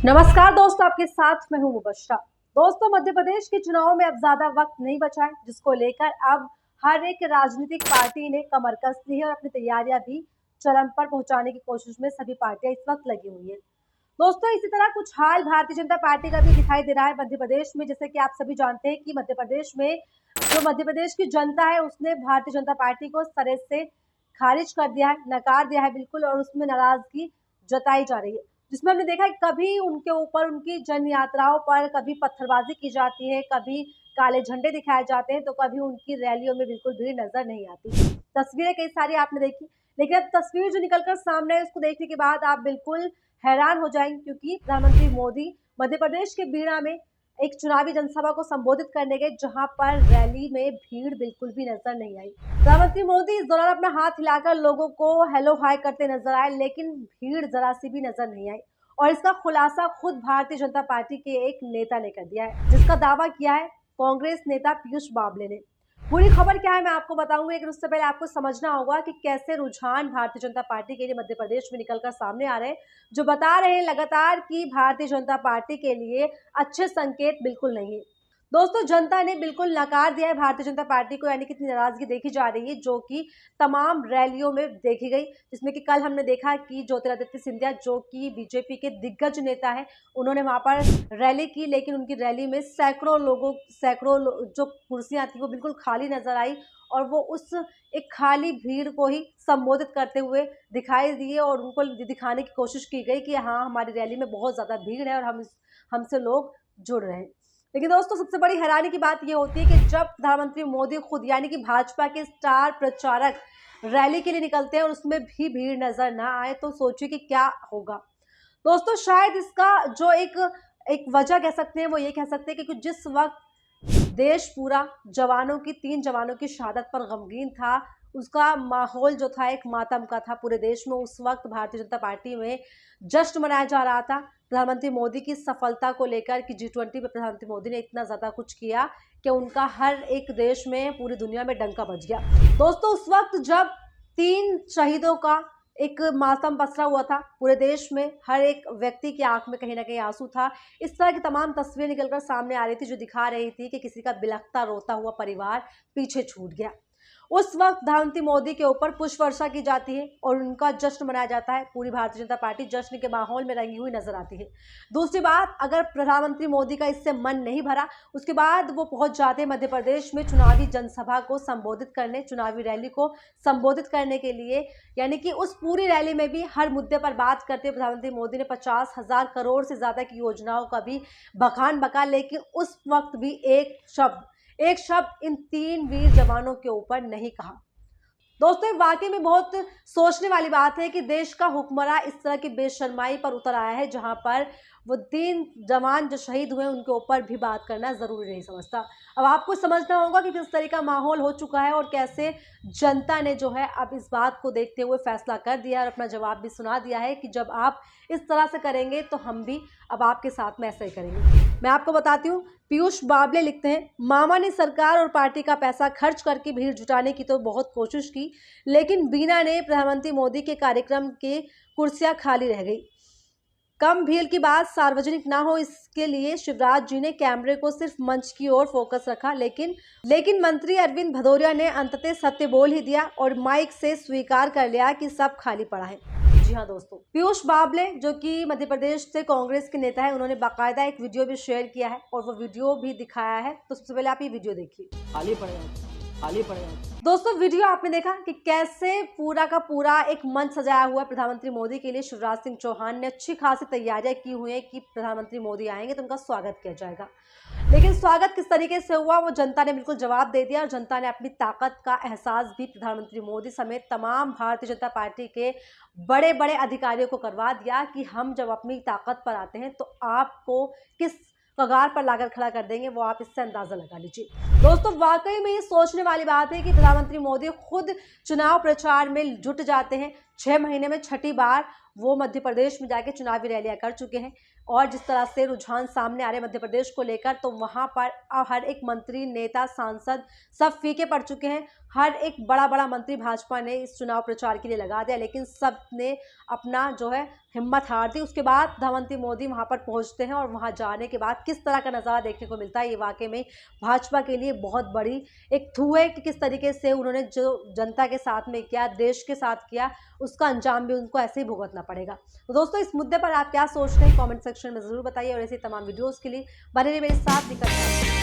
नमस्कार दोस्तों, आपके साथ मैं हूं मुबश्शरा। दोस्तों, मध्य प्रदेश के चुनाव में अब ज्यादा वक्त नहीं बचा है, जिसको लेकर अब हर एक राजनीतिक पार्टी ने कमर कस ली है और अपनी तैयारियां भी चरम पर पहुंचाने की कोशिश में सभी पार्टियां इस वक्त लगी हुई हैं। दोस्तों, इसी तरह कुछ हाल भारतीय जनता पार्टी का भी दिखाई दे रहा है मध्य प्रदेश में। जैसे कि आप सभी जानते हैं कि मध्य प्रदेश की जनता है, उसने भारतीय जनता पार्टी को सरे से खारिज कर दिया है, नकार दिया है बिल्कुल, और उसमें नाराजगी जताई जा रही है। जिसमें हमने देखा है कभी उनके ऊपर उनकी जन यात्राओं पर कभी पत्थरबाजी की जाती है, कभी काले झंडे दिखाए जाते हैं, तो कभी उनकी रैलियों में बिल्कुल भीड़ नजर नहीं आती। तस्वीरें कई सारी आपने देखी, लेकिन अब तस्वीर जो निकलकर सामने है उसको देखने के बाद आप बिल्कुल हैरान हो जाएंगे, क्योंकि प्रधानमंत्री मोदी मध्य प्रदेश के बीना में एक चुनावी जनसभा को संबोधित करने गए, जहां पर रैली में भीड़ बिल्कुल भी नजर नहीं आई। प्रधानमंत्री मोदी इस दौरान अपना हाथ हिलाकर लोगों को हेलो हाय करते नजर आए, लेकिन भीड़ जरा सी भी नजर नहीं आई। और इसका खुलासा खुद भारतीय जनता पार्टी के एक नेता ने कर दिया है, जिसका दावा किया है कांग्रेस नेता पीयूष बावले ने। पूरी खबर क्या है मैं आपको बताऊंगी, लेकिन उससे पहले आपको समझना होगा कि कैसे रुझान भारतीय जनता पार्टी के लिए मध्य प्रदेश में निकलकर सामने आ रहे हैं, जो बता रहे हैं लगातार कि भारतीय जनता पार्टी के लिए अच्छे संकेत बिल्कुल नहीं है। दोस्तों, जनता ने बिल्कुल नकार दिया है भारतीय जनता पार्टी को, यानी कितनी नाराजगी देखी जा रही है, जो कि तमाम रैलियों में देखी गई। जिसमें कि कल हमने देखा कि ज्योतिरादित्य सिंधिया, जो कि बीजेपी के दिग्गज नेता है, उन्होंने वहां पर रैली की, लेकिन उनकी रैली में जो कुर्सियां थी वो बिल्कुल खाली नजर आई, और वो उस एक खाली भीड़ को ही संबोधित करते हुए दिखाई दिए, और उनको दिखाने की कोशिश की गई कि हाँ, हमारी रैली में बहुत ज्यादा भीड़ है और हमसे लोग जुड़ रहे हैं। लेकिन दोस्तों, सबसे बड़ी हैरानी की बात यह होती है कि जब प्रधानमंत्री मोदी खुद, यानी कि भाजपा के स्टार प्रचारक, रैली के लिए निकलते हैं और उसमें भी भीड़ नजर ना आए, तो सोचिए कि क्या होगा। दोस्तों, शायद इसका जो एक एक वजह कह सकते हैं, वो ये कह सकते हैं कि जिस वक्त देश पूरा तीन जवानों की शहादत पर गमगीन था, उसका माहौल जो था एक मातम का था पूरे देश में। उस वक्त भारतीय जनता पार्टी में जश्न मनाया जा रहा था प्रधानमंत्री मोदी की सफलता को लेकर, कि G20 पे प्रधानमंत्री मोदी ने इतना ज्यादा कुछ किया कि उनका हर एक देश में, पूरी दुनिया में डंका बज गया। दोस्तों, उस वक्त जब 3 शहीदों का एक मातम पसरा हुआ था पूरे देश में, हर एक व्यक्ति की आंख में कहीं ना कहीं आंसू था। इस तरह की तमाम तस्वीरें निकलकर सामने आ रही थी, जो दिखा रही थी कि किसी का बिलखता रोता हुआ परिवार पीछे छूट गया। उस वक्त प्रधानमंत्री मोदी के ऊपर पुष्प वर्षा की जाती है और उनका जश्न मनाया जाता है। पूरी भारतीय जनता पार्टी जश्न के माहौल में रंगी हुई नजर आती है। दूसरी बात, अगर प्रधानमंत्री मोदी का इससे मन नहीं भरा, उसके बाद वो पहुंच जाते हैं मध्य प्रदेश में चुनावी जनसभा को संबोधित करने, चुनावी रैली को संबोधित करने के लिए। यानी कि उस पूरी रैली में भी हर मुद्दे पर बात करते हुए प्रधानमंत्री मोदी ने 50,000 करोड़ से ज्यादा की योजनाओं का भी बखान बका, लेकिन उस वक्त भी एक शब्द इन 3 वीर जवानों के ऊपर नहीं कहा। दोस्तों, ये वाकई में बहुत सोचने वाली बात है कि देश का हुक्मरान इस तरह की बेशर्माई पर उतर आया है, जहां पर वो 3 जवान जो शहीद हुए उनके ऊपर भी बात करना जरूरी नहीं समझता। अब आपको समझना होगा कि किस तरह का माहौल हो चुका है और कैसे जनता ने जो है अब इस बात को देखते हुए फैसला कर दिया और अपना जवाब भी सुना दिया है कि जब आप इस तरह से करेंगे तो हम भी अब आपके साथ में ऐसा ही करेंगे। मैं आपको बताती हूँ, पीयूष बावले लिखते हैं, मामा ने सरकार और पार्टी का पैसा खर्च करके भीड़ जुटाने की तो बहुत कोशिश की, लेकिन बीना ने प्रधानमंत्री मोदी के कार्यक्रम के कुर्सियां खाली रह गई। कम भीड़ की बात सार्वजनिक ना हो, इसके लिए शिवराज जी ने कैमरे को सिर्फ मंच की ओर फोकस रखा, लेकिन मंत्री अरविंद भदौरिया ने अंततः सत्य बोल ही दिया और माइक से स्वीकार कर लिया कि सब खाली पड़ा है। जी हाँ दोस्तों, पीयूष बावले, जो कि मध्य प्रदेश से कांग्रेस के नेता है, उन्होंने बाकायदा एक वीडियो भी शेयर किया है और वो वीडियो भी दिखाया है। तो सबसे पहले आप ये वीडियो देखिए। खाली पड़े दोस्तों, वीडियो आपने देखा कि कैसे पूरा का पूरा एक मंच सजाया हुआ है प्रधानमंत्री मोदी के लिए। शिवराज सिंह चौहान ने अच्छी खासी तैयारियां की हुई है कि प्रधानमंत्री मोदी आएंगे तो उनका स्वागत किया जाएगा। लेकिन स्वागत किस तरीके से हुआ वो जनता ने बिल्कुल जवाब दे दिया, और जनता ने अपनी ताकत का एहसास भी प्रधानमंत्री मोदी समेत तमाम भारतीय जनता पार्टी के बड़े बड़े अधिकारियों को करवा दिया कि हम जब अपनी ताकत पर आते हैं तो आपको किस कगार पर लाकर खड़ा कर देंगे, वो आप इससे अंदाजा लगा लीजिए। दोस्तों, वाकई में ये सोचने वाली बात है कि प्रधानमंत्री मोदी खुद चुनाव प्रचार में जुट जाते हैं। 6 महीने में छठी बार वो मध्य प्रदेश में जाके चुनावी रैलियां कर चुके हैं, और जिस तरह से रुझान सामने आ रहे मध्य प्रदेश को लेकर, तो वहां पर हर एक मंत्री, नेता, सांसद सब फीके पड़ चुके हैं। हर एक बड़ा बड़ा मंत्री भाजपा ने इस चुनाव प्रचार के लिए लगा दिया, लेकिन सब ने अपना जो है हिम्मत हार दी। उसके बाद प्रधानमंत्री मोदी वहां पर पहुंचते हैं और वहां जाने के बाद किस तरह का नज़ारा देखने को मिलता है, ये वाकई में भाजपा के लिए बहुत बड़ी एक थू है कि किस तरीके से उन्होंने जो जनता के साथ में किया, देश के साथ किया, उसका अंजाम भी उनको ऐसे ही भुगतना पड़ेगा। तो दोस्तों, इस मुद्दे पर आप क्या सोचते हैं कमेंट सेक्शन में ज़रूर बताइए और ऐसी तमाम वीडियोज़ के लिए बने रहिए मेरे साथ। निकल